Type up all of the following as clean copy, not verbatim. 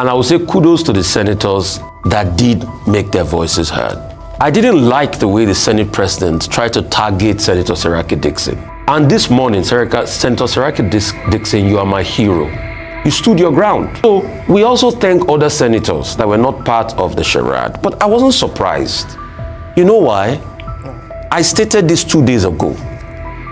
And I will say kudos to the senators that did make their voices heard. I didn't like the way the Senate President tried to target Senator Seraki Dixon. And this morning, Senator Seraki Dixon, you are my hero. You stood your ground. So we also thank other senators that were not part of the charade. But I wasn't surprised. You know why? I stated this 2 days ago,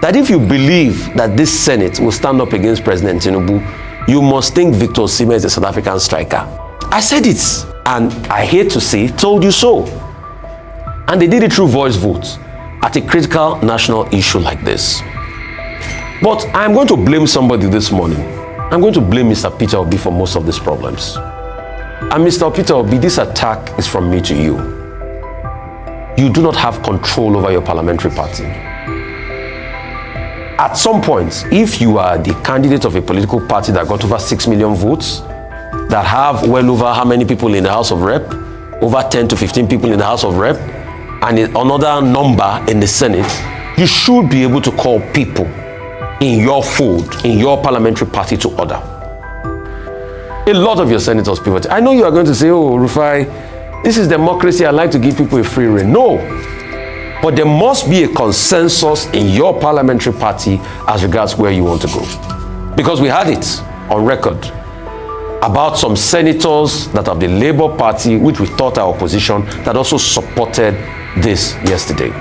that if you believe that this Senate will stand up against President Tinubu, you must think Victor Osimhen is a South African striker. I said it, and I hate to say, told you so. And they did it through voice votes at a critical national issue like this. But I'm going to blame somebody this morning. I'm going to blame Mr. Peter Obi for most of these problems. And Mr. Peter Obi, this attack is from me to you. You do not have control over your parliamentary party. At some point, if you are the candidate of a political party that got over 6 million votes, that have well over how many people in the House of Rep, over 10 to 15 people in the House of Rep, and another number in the Senate, you should be able to call people in your fold, in your parliamentary party to order. A lot of your senators pivoted. I know you are going to say, oh, Rufai, this is democracy, I like to give people a free rein. No. But there must be a consensus in your parliamentary party as regards where you want to go. Because we had it on record about some senators that of the Labour Party, which we thought our opposition, that also supported this yesterday.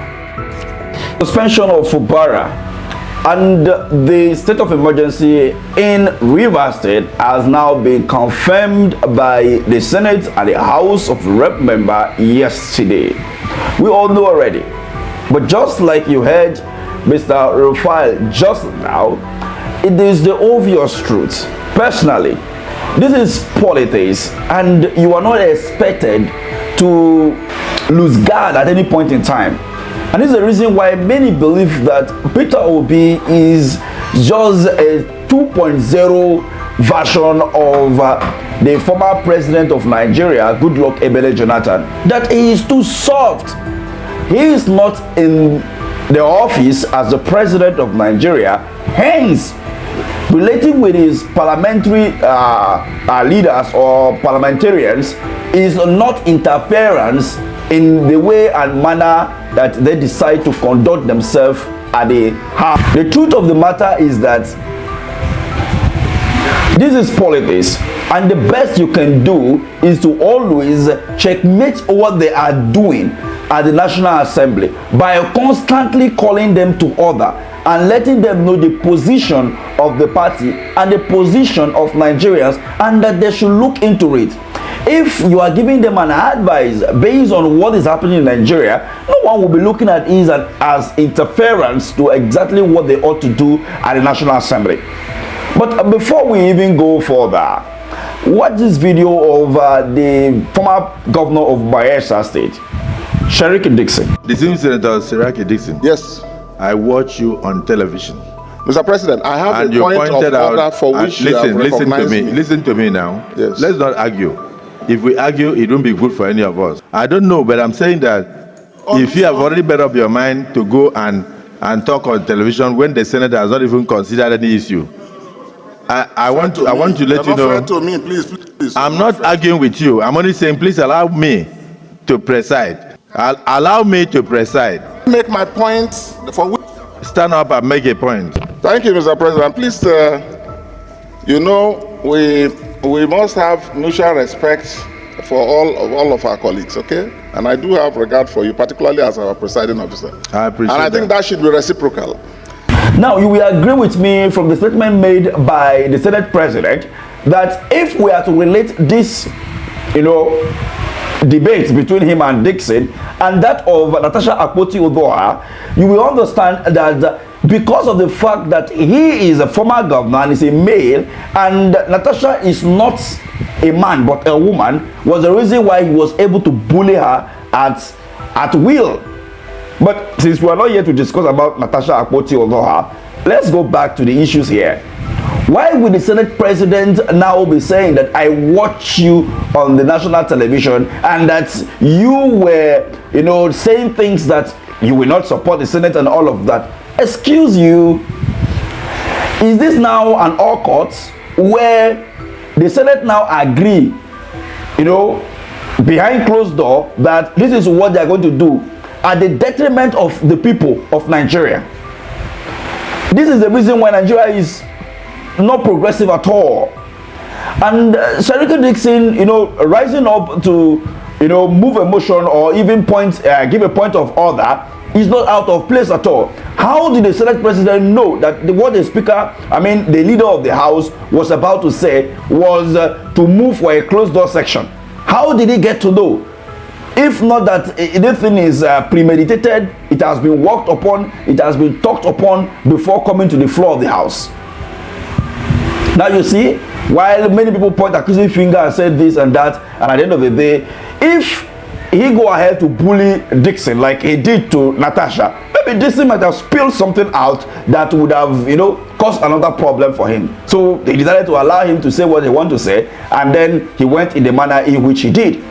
Suspension of Fubara and the state of emergency in Rivers State has now been confirmed by the Senate and the House of Rep member yesterday. We all know already. But just like you heard Mr. Rufia just now, it is the obvious truth. Personally, this is politics, and you are not expected to lose guard at any point in time. And this is the reason why many believe that Peter Obi is just a 2.0 version of the former president of Nigeria, Goodluck Ebele Jonathan, that he is too soft. He is not in the office as the president of Nigeria, hence relating with his parliamentary leaders or parliamentarians is not interference in the way and manner that they decide to conduct themselves at the house. The truth of the matter is that this is politics, and the best you can do is to always checkmate what they are doing at the National Assembly by constantly calling them to order and letting them know the position of the party and the position of Nigerians, and that they should look into it. If you are giving them an advice based on what is happening in Nigeria, no one will be looking at it as interference to exactly what they ought to do at the National Assembly. But before we even go further, watch this video of the former governor of Bayelsa State, Seraki Dixon. Distinguished Senator Seraki Dixon. Yes. I watch you on television. Mr. President, I have and a point of order for which you have recognized me. Listen to me now. Yes. Let's not argue. If we argue, it won't be good for any of us. I don't know, but I'm saying that if you have already made up your mind to go and talk on television when the Senate has not even considered any issue, I want to let you know. To me, please. I'm not arguing with you. I'm only saying, please allow me to preside. Allow me to preside. Make my point for which. Stand up and make a point. Thank you, Mr. President. Please, you know, we must have mutual respect for all of our colleagues, okay? And I do have regard for you, particularly as our presiding officer. I appreciate and I think that should be reciprocal. Now, you will agree with me from the statement made by the Senate President that if we are to relate this, debate between him and Dixon and that of Natasha Akpoti-Uduaghan, you will understand that because of the fact that he is a former governor and is a male, and Natasha is not a man but a woman, was the reason why he was able to bully her at will. But since we are not here to discuss about Natasha Akpoti-Uduaghan, let's go back to the issues here. Why would the Senate President now be saying that I watch you on the national television and that you were, saying things that you will not support the Senate and all of that? Excuse you, is this now an all court where the Senate now agree behind closed door, that this is what they are going to do at the detriment of the people of Nigeria. This is the reason why Nigeria is not progressive at all. And Seriki Dixon, rising up to, move emotion or even give a point of order is not out of place at all. How did the Senate president know that what the speaker, the leader of the house was about to say was to move for a closed door section? How did he get to know? If not that this thing is premeditated, it has been worked upon, it has been talked upon before coming to the floor of the house. Now you see, while many people point accusing finger and say this and that, and at the end of the day, if he go ahead to bully Dixon like he did to Natasha, maybe Dixon might have spilled something out that would have, caused another problem for him. So they decided to allow him to say what they want to say, and then he went in the manner in which he did.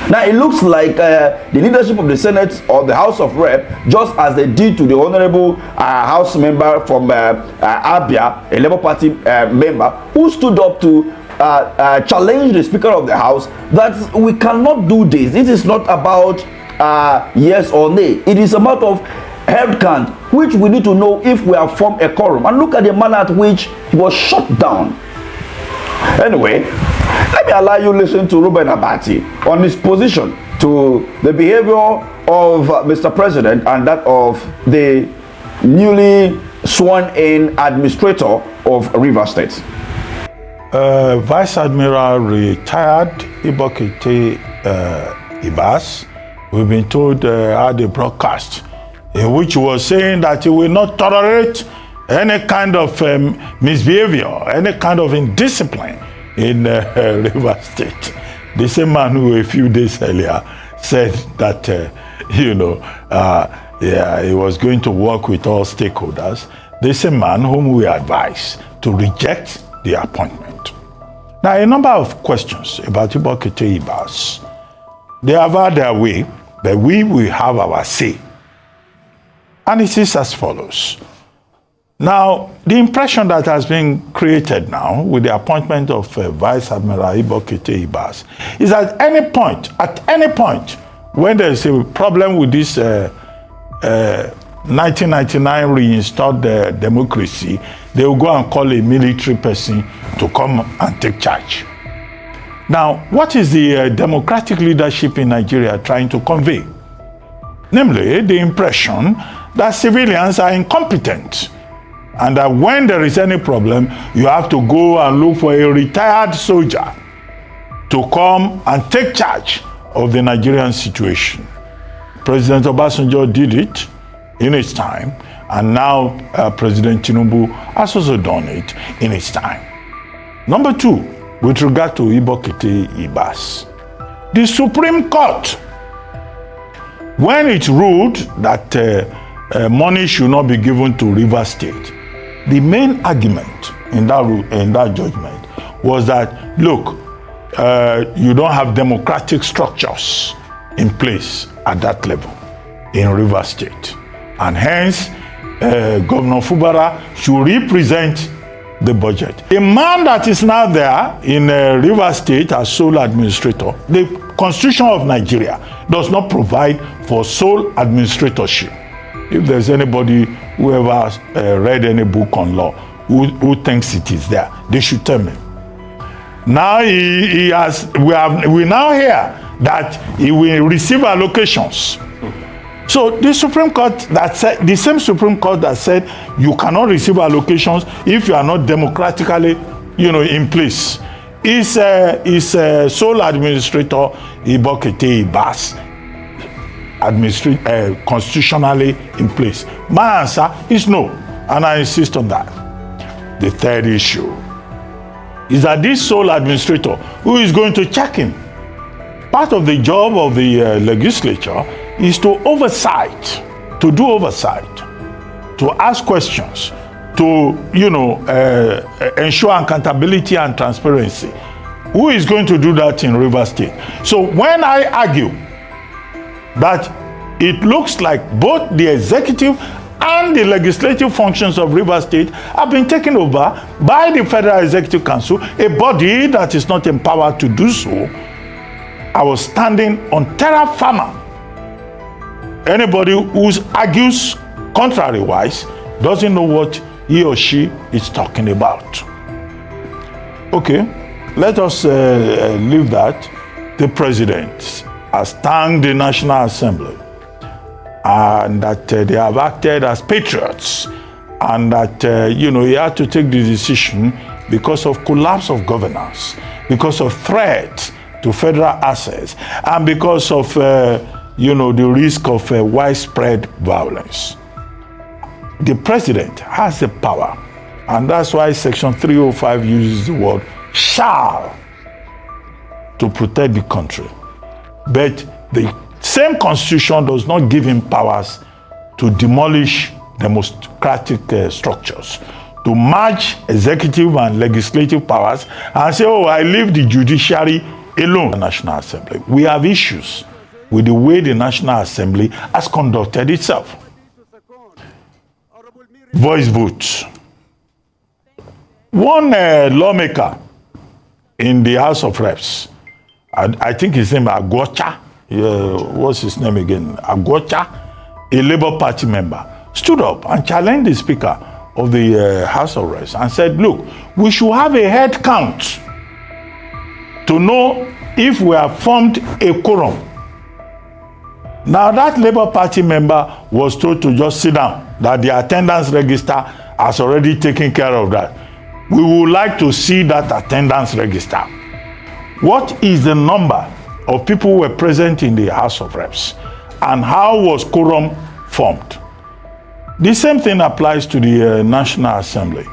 Now it looks like the leadership of the Senate or the House of Rep, just as they did to the honorable House member from Abia, a Labour Party member, who stood up to challenge the Speaker of the House that we cannot do this. This is not about yes or nay. It is a matter of head count, which we need to know if we have formed a quorum. And look at the manner at which he was shut down. Anyway, let me allow you to listen to Ruben Abati on his position to the behavior of Mr. President and that of the newly sworn-in administrator of Rivers State. Vice Admiral retired Ibokete Ibas, we've been told had a broadcast in which he was saying that he will not tolerate any kind of misbehavior, any kind of indiscipline in Rivers State. The same man who a few days earlier said that, he was going to work with all stakeholders. The same man whom we advised to reject the appointment. Now, a number of questions about Ibokete Ibas. They have had their way, but we will have our say. And it is as follows. Now, the impression that has been created now with the appointment of Vice Admiral Ibokete Ibas is that at any point, when there is a problem with this 1999 reinstalled democracy, they will go and call a military person to come and take charge. Now, what is the democratic leadership in Nigeria trying to convey? Namely, the impression that civilians are incompetent, and that when there is any problem, you have to go and look for a retired soldier to come and take charge of the Nigerian situation. President Obasanjo did it in his time, and now President Tinubu has also done it in his time. Number two, with regard to Ibokete Ibas, the Supreme Court, when it ruled that money should not be given to Rivers State, the main argument in that judgment was that, look, you don't have democratic structures in place at that level in Rivers State. And hence, Governor Fubara should represent the budget. A man that is now there in Rivers State as sole administrator, the Constitution of Nigeria does not provide for sole administratorship. If there's anybody who ever read any book on law who thinks it is there, they should tell me. Now we now hear that he will receive allocations. So the Supreme Court that said, the same Supreme Court that said you cannot receive allocations if you are not democratically, in place, is sole administrator Ibokete Ibas constitutionally in place? My answer is no, and I insist on that. The third issue is that this sole administrator, who is going to check him, part of the job of the legislature is to do oversight, to ask questions, to ensure accountability and transparency. Who is going to do that in Rivers State? So when I argue that it looks like both the executive and the legislative functions of Rivers State have been taken over by the Federal Executive Council, a body that is not empowered to do so, I was standing on terra firma. Anybody who argues contrary-wise doesn't know what he or she is talking about. Okay, let us leave that. The president has thanked the National Assembly and that they have acted as patriots, and that he had to take the decision because of collapse of governance, because of threat to federal assets, and because of the risk of widespread violence. The president has the power, and that's why Section 305 uses the word shall to protect the country. But the same constitution does not give him powers to demolish democratic structures, to merge executive and legislative powers and say, oh, I leave the judiciary alone. The National Assembly. We have issues with the way the National Assembly has conducted itself. Voice votes. One lawmaker in the House of Reps, I think his name is Agwocha, what's his name again? Agwocha, a Labour Party member, stood up and challenged the Speaker of the House of Reps and said, look, we should have a head count to know if we have formed a quorum. Now that Labour Party member was told to just sit down, that the attendance register has already taken care of that. We would like to see that attendance register. What is the number of people who were present in the House of Reps, and how was quorum formed? The same thing applies to the National Assembly,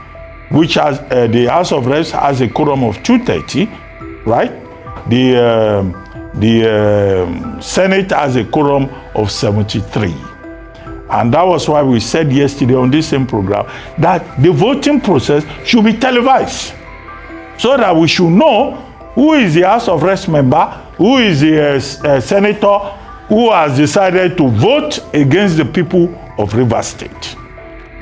which has the House of Reps has a quorum of 230, right? The Senate has a quorum of 73. And that was why we said yesterday on this same program that the voting process should be televised, so that we should know who is the House of Reps member, who is the senator who has decided to vote against the people of Rivers State.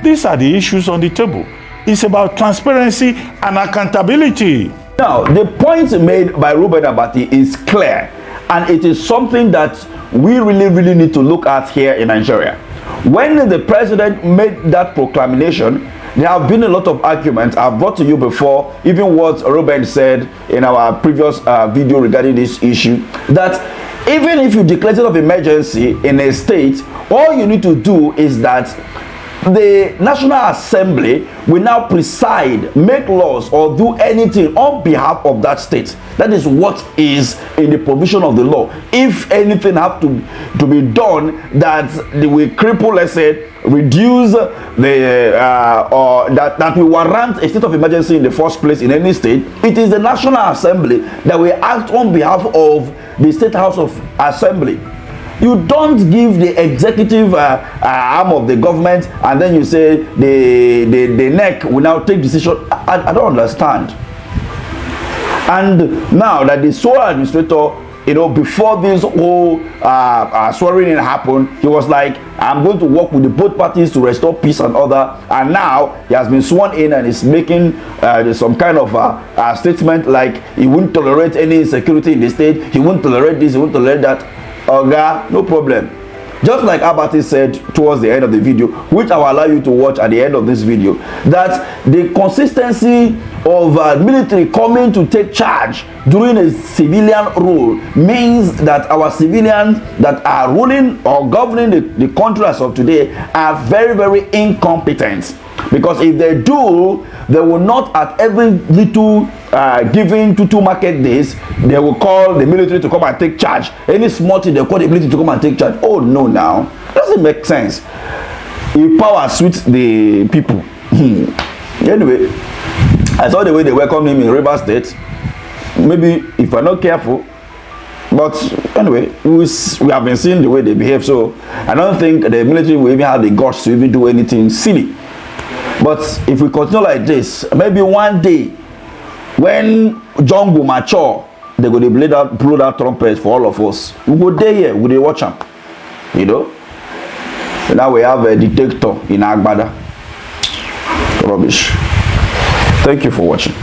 These are the issues on the table. It's about transparency and accountability. Now, the point made by Ruben Abati is clear, and it is something that we really need to look at here in Nigeria. When the president made that proclamation, there have been a lot of arguments. I've brought to you before, even what Ruben said in our previous video regarding this issue, that even if you declare a state of emergency in a state, all you need to do is that the National Assembly will now preside, make laws, or do anything on behalf of that state. That is what is in the provision of the law. If anything have to be done that will cripple, let's say, reduce the or that will warrant a state of emergency in the first place in any state, it is the National Assembly that will act on behalf of the State House of Assembly. You don't give the executive arm of the government and then you say the neck will now take decision. I don't understand. And now that the sole administrator, before this whole swearing in happened, he was like, I'm going to work with the both parties to restore peace and order. And now he has been sworn in and is making some kind of statement like he won't tolerate any insecurity in the state. He won't tolerate this, he won't tolerate that. Oga, no problem. Just like Abati said towards the end of the video, which I will allow you to watch at the end of this video, that the consistency of military coming to take charge during a civilian role means that our civilians that are ruling or governing the country as of today are very incompetent. Because if they do, they will not at every little given to 2 market days, they will call the military to come and take charge. Any small thing, they call the military to come and take charge. Oh no, now doesn't make sense. If power suits the people. Anyway, I saw the way they welcomed him in Rivers State. Maybe if we're not careful, but anyway, we have been seeing the way they behave. So I don't think the military will even have the guts to even do anything silly. But if we continue like this, maybe one day when John will mature, they're going to blow that trumpet for all of us. We go there here, we watch them. So now we have a dictator in Agbada. Rubbish. Thank you for watching.